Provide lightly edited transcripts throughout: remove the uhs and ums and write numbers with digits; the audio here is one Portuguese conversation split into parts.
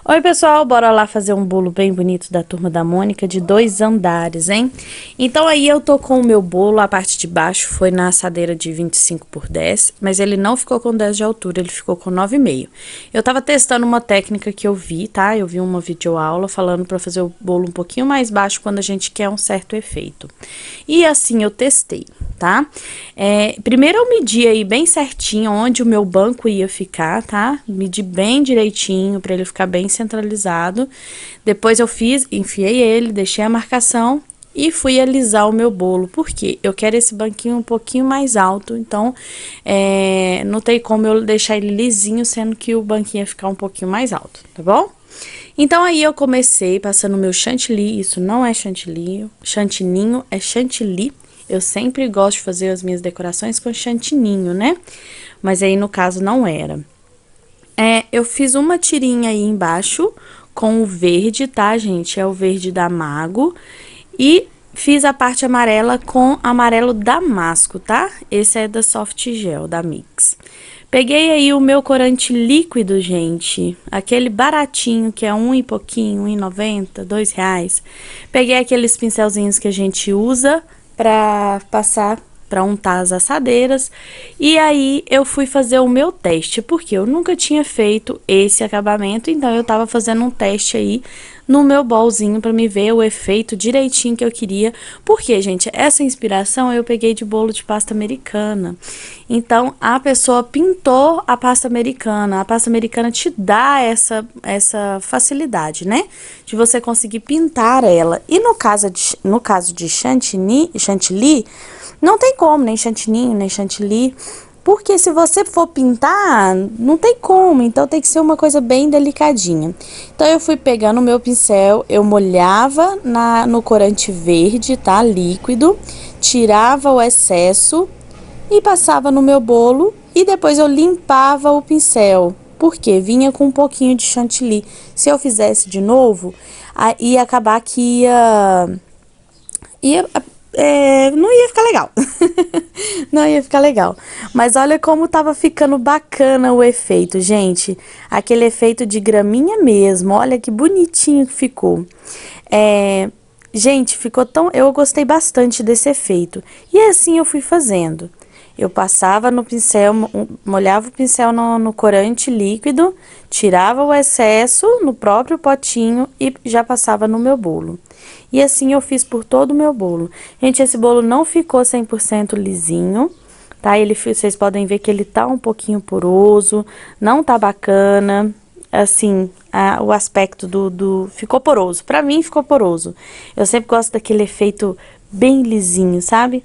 Oi, pessoal, bora lá fazer um bolo bem bonito da Turma da Mônica de 2 andares, hein? Então aí eu tô com o meu bolo, a parte de baixo foi na assadeira de 25 por 10, mas ele não ficou com 10 de altura, ele ficou com 9,5. Eu tava testando uma técnica que eu vi, tá? Eu vi uma videoaula falando pra fazer o bolo um pouquinho mais baixo quando a gente quer um certo efeito. E assim eu testei, tá? Primeiro eu medi aí bem certinho onde o meu banco ia ficar, tá? Medi bem direitinho pra ele ficar bem centralizado. Depois eu enfiei ele, deixei a marcação e fui alisar o meu bolo, porque eu quero esse banquinho um pouquinho mais alto, então não tem como eu deixar ele lisinho, sendo que o banquinho ia ficar um pouquinho mais alto, tá bom? Então aí eu comecei passando o meu chantilly, isso não é chantilly, chantininho é chantilly. Eu sempre gosto de fazer as minhas decorações com chantininho, né? Mas aí no caso não era. Eu fiz uma tirinha aí embaixo com o verde, tá, gente? É o verde da Mago. E fiz a parte amarela com amarelo damasco, tá? Esse é da Soft Gel, da Mix. Peguei aí o meu corante líquido, gente. Aquele baratinho, que é e pouquinho, R$1,90, R$2. Peguei aqueles pincelzinhos que a gente usa pra passar, pra untar as assadeiras. E aí eu fui fazer o meu teste, porque eu nunca tinha feito esse acabamento, então eu tava fazendo um teste aí no meu bolzinho pra me ver o efeito direitinho que eu queria. Porque, gente, essa inspiração eu peguei de bolo de pasta americana. Então, a pessoa pintou a pasta americana. A pasta americana te dá essa facilidade, né? De você conseguir pintar ela. E no caso de chantilly, não tem como, nem chantininho, nem chantilly. Porque se você for pintar, não tem como, então tem que ser uma coisa bem delicadinha. Então eu fui pegando o meu pincel, eu molhava no corante verde, tá? Líquido, tirava o excesso e passava no meu bolo e depois eu limpava o pincel. Porque vinha com um pouquinho de chantilly. Se eu fizesse de novo, ia acabar que não ia ficar legal. Não ia ficar legal. Mas olha como tava ficando bacana o efeito, gente. Aquele efeito de graminha mesmo. Olha que bonitinho que ficou. Gente, ficou tão... Eu gostei bastante desse efeito. E assim eu fui fazendo. Eu passava no pincel, molhava o pincel no corante líquido, tirava o excesso no próprio potinho e já passava no meu bolo. E assim eu fiz por todo o meu bolo. Gente, esse bolo não ficou 100% lisinho, tá? Vocês podem ver que ele tá um pouquinho poroso, não tá bacana. Assim, o aspecto ficou poroso. Pra mim ficou poroso. Eu sempre gosto daquele efeito bem lisinho, sabe?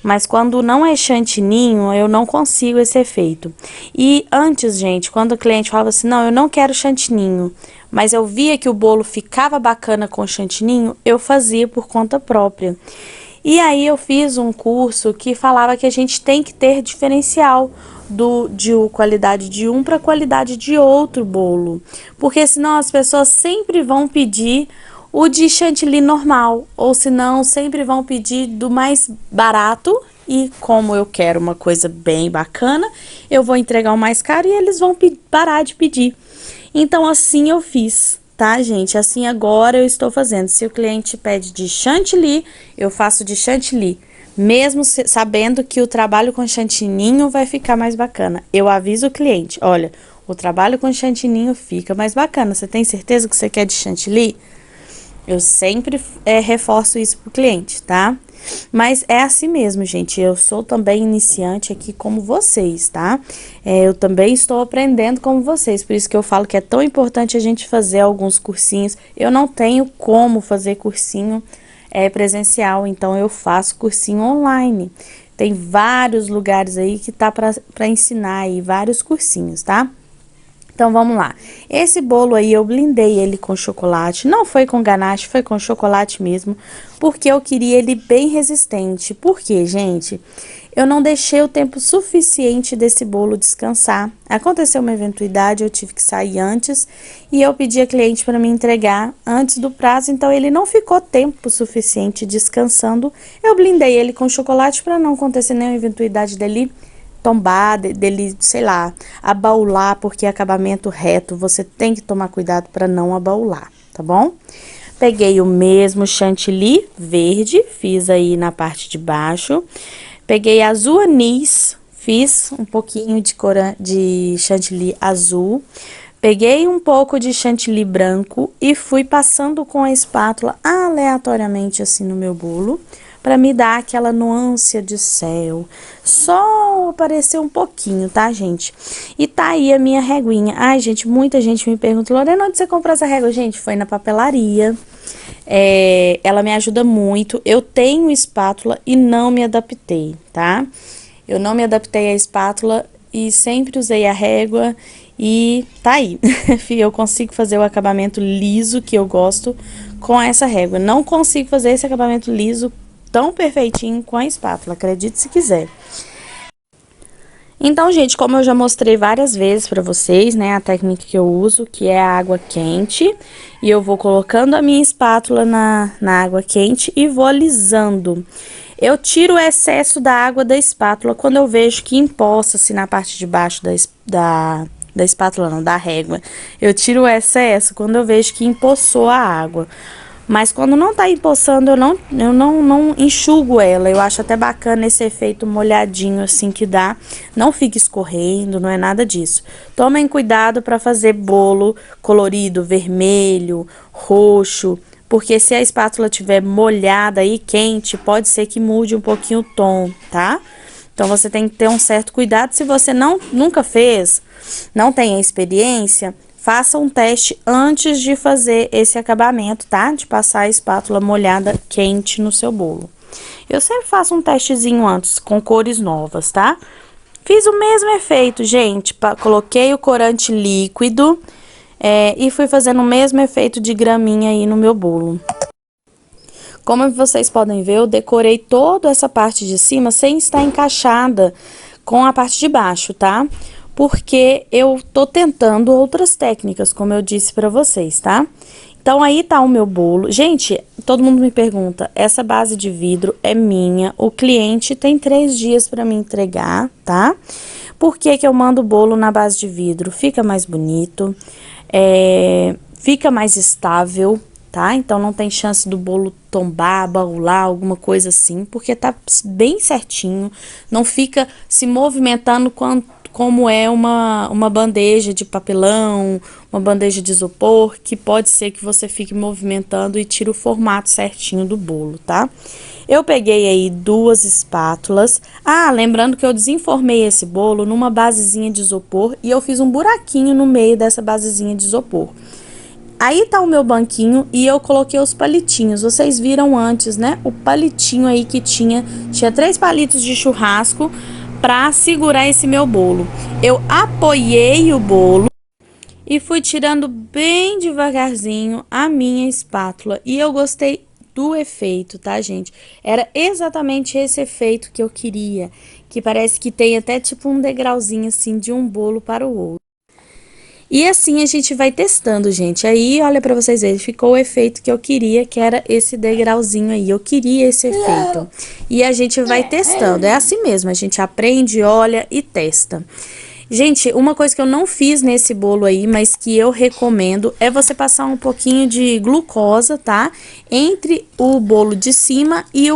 Mas quando não é chantininho, eu não consigo esse efeito. E antes, gente, quando o cliente falava assim, não, eu não quero chantininho, mas eu via que o bolo ficava bacana com chantininho, eu fazia por conta própria. E aí eu fiz um curso que falava que a gente tem que ter diferencial de qualidade de um para qualidade de outro bolo. Porque senão as pessoas sempre vão pedir o de chantilly normal, ou senão sempre vão pedir do mais barato, e como eu quero uma coisa bem bacana, eu vou entregar o mais caro e eles vão parar de pedir. Então assim eu fiz, tá, gente? Assim agora eu estou fazendo. Se o cliente pede de chantilly, eu faço de chantilly, mesmo sabendo que o trabalho com chantininho vai ficar mais bacana. Eu aviso o cliente, olha, o trabalho com chantininho fica mais bacana, você tem certeza que você quer de chantilly? Eu sempre reforço isso pro cliente, tá? Mas é assim mesmo, gente. Eu sou também iniciante aqui como vocês, tá? Eu também estou aprendendo como vocês. Por isso que eu falo que é tão importante a gente fazer alguns cursinhos. Eu não tenho como fazer cursinho presencial, então eu faço cursinho online. Tem vários lugares aí que tá para ensinar aí, vários cursinhos, tá? Então, vamos lá. Esse bolo aí, eu blindei ele com chocolate. Não foi com ganache, foi com chocolate mesmo. Porque eu queria ele bem resistente. Por quê, gente? Eu não deixei o tempo suficiente desse bolo descansar. Aconteceu uma eventualidade, eu tive que sair antes. E eu pedi a cliente para me entregar antes do prazo. Então, ele não ficou tempo suficiente descansando. Eu blindei ele com chocolate para não acontecer nenhuma eventualidade dele tombar, dele, sei lá, abaular, porque acabamento reto, você tem que tomar cuidado para não abaular, tá bom? Peguei o mesmo chantilly verde, fiz aí na parte de baixo. Peguei azul anis, fiz um pouquinho de chantilly azul. Peguei um pouco de chantilly branco e fui passando com a espátula aleatoriamente assim no meu bolo, para me dar aquela nuance de céu. Só apareceu um pouquinho, tá, gente? E tá aí a minha reguinha. Ai, gente, muita gente me pergunta, Lorena, onde você comprou essa régua? Gente, foi na papelaria. Ela me ajuda muito. Eu tenho espátula e não me adaptei, tá? Eu não me adaptei à espátula e sempre usei a régua e tá aí. Eu consigo fazer o acabamento liso que eu gosto com essa régua. Não consigo fazer esse acabamento liso tão perfeitinho com a espátula, acredite se quiser. Então, gente, como eu já mostrei várias vezes pra vocês, né, a técnica que eu uso, que é a água quente, e eu vou colocando a minha espátula na água quente e vou alisando. Eu tiro o excesso da água da espátula quando eu vejo que empoça-se na parte de baixo da espátula, não, da régua. Eu tiro o excesso quando eu vejo que empoçou a água. Mas quando não tá empoçando, eu não enxugo ela. Eu acho até bacana esse efeito molhadinho assim que dá. Não fica escorrendo, não é nada disso. Tomem cuidado para fazer bolo colorido, vermelho, roxo, porque se a espátula tiver molhada e quente, pode ser que mude um pouquinho o tom, tá? Então você tem que ter um certo cuidado. Se você nunca fez, não tem a experiência, faça um teste antes de fazer esse acabamento, tá? De passar a espátula molhada quente no seu bolo. Eu sempre faço um testezinho antes, com cores novas, tá? Fiz o mesmo efeito, gente. Coloquei o corante líquido e fui fazendo o mesmo efeito de graminha aí no meu bolo. Como vocês podem ver, eu decorei toda essa parte de cima sem estar encaixada com a parte de baixo, tá? Porque eu tô tentando outras técnicas, como eu disse pra vocês, tá? Então, aí tá o meu bolo. Gente, todo mundo me pergunta, essa base de vidro é minha, o cliente tem 3 dias pra me entregar, tá? Por que que eu mando o bolo na base de vidro? Fica mais bonito, fica mais estável, tá? Então, não tem chance do bolo tombar, baular, alguma coisa assim, porque tá bem certinho, não fica se movimentando como é uma bandeja de papelão, uma bandeja de isopor, que pode ser que você fique movimentando e tire o formato certinho do bolo, tá? Eu peguei aí 2 espátulas. Ah, lembrando que eu desenformei esse bolo numa basezinha de isopor e eu fiz um buraquinho no meio dessa basezinha de isopor. Aí tá o meu banquinho e eu coloquei os palitinhos. Vocês viram antes, né? O palitinho aí que tinha 3 palitos de churrasco para segurar esse meu bolo. Eu apoiei o bolo e fui tirando bem devagarzinho a minha espátula. E eu gostei do efeito, tá, gente? Era exatamente esse efeito que eu queria. Que parece que tem até tipo um degrauzinho assim de um bolo para o outro. E assim a gente vai testando, gente. Aí, olha pra vocês verem, ficou o efeito que eu queria, que era esse degrauzinho aí. Eu queria esse efeito. E a gente vai testando. É assim mesmo, a gente aprende, olha e testa. Gente, uma coisa que eu não fiz nesse bolo aí, mas que eu recomendo, é você passar um pouquinho de glucosa, tá? Entre o bolo de cima e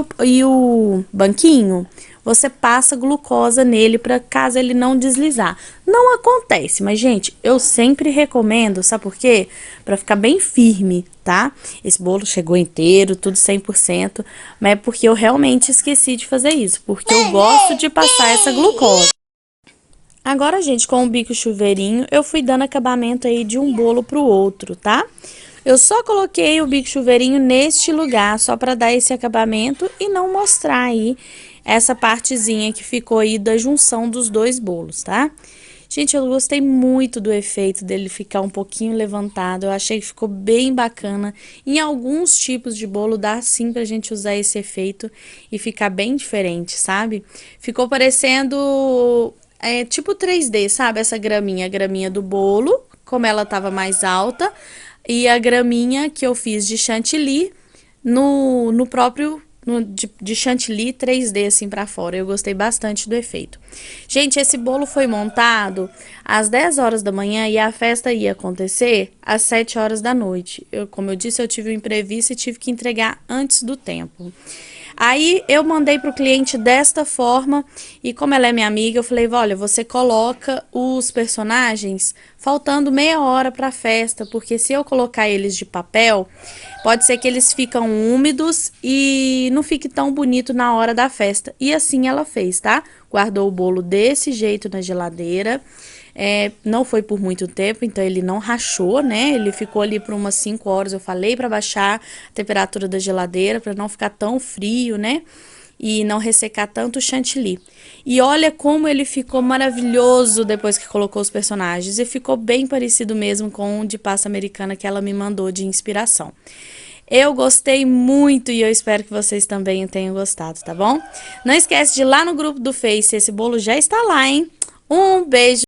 o banquinho. Você passa glucosa nele para caso ele não deslizar. Não acontece, mas gente, eu sempre recomendo, sabe por quê? Para ficar bem firme, tá? Esse bolo chegou inteiro, tudo 100%, mas é porque eu realmente esqueci de fazer isso, porque eu gosto de passar essa glucosa. Agora, gente, com o bico chuveirinho, eu fui dando acabamento aí de um bolo pro outro, tá? Eu só coloquei o bico chuveirinho neste lugar, só para dar esse acabamento e não mostrar aí essa partezinha que ficou aí da junção dos 2 bolos, tá? Gente, eu gostei muito do efeito dele ficar um pouquinho levantado, eu achei que ficou bem bacana. Em alguns tipos de bolo dá sim pra gente usar esse efeito e ficar bem diferente, sabe? Ficou parecendo tipo 3D, sabe? Essa graminha, a graminha do bolo, como ela tava mais alta, e a graminha que eu fiz de chantilly no próprio de chantilly 3D assim pra fora. Eu gostei bastante do efeito. Gente, esse bolo foi montado às 10 horas da manhã e a festa ia acontecer às 7 horas da noite. Como eu disse, eu tive um imprevisto e tive que entregar antes do tempo. Aí eu mandei pro cliente desta forma e como ela é minha amiga, eu falei, olha, você coloca os personagens faltando meia hora pra festa, porque se eu colocar eles de papel, pode ser que eles ficam úmidos e não fique tão bonito na hora da festa. E assim ela fez, tá? Guardou o bolo desse jeito na geladeira. Não foi por muito tempo, então ele não rachou, né? Ele ficou ali por umas 5 horas. Eu falei para baixar a temperatura da geladeira para não ficar tão frio, né? E não ressecar tanto o chantilly. E olha como ele ficou maravilhoso depois que colocou os personagens. E ficou bem parecido mesmo com o de pasta americana que ela me mandou de inspiração. Eu gostei muito e eu espero que vocês também tenham gostado, tá bom? Não esquece de ir lá no grupo do Face, esse bolo já está lá, hein? Um beijo!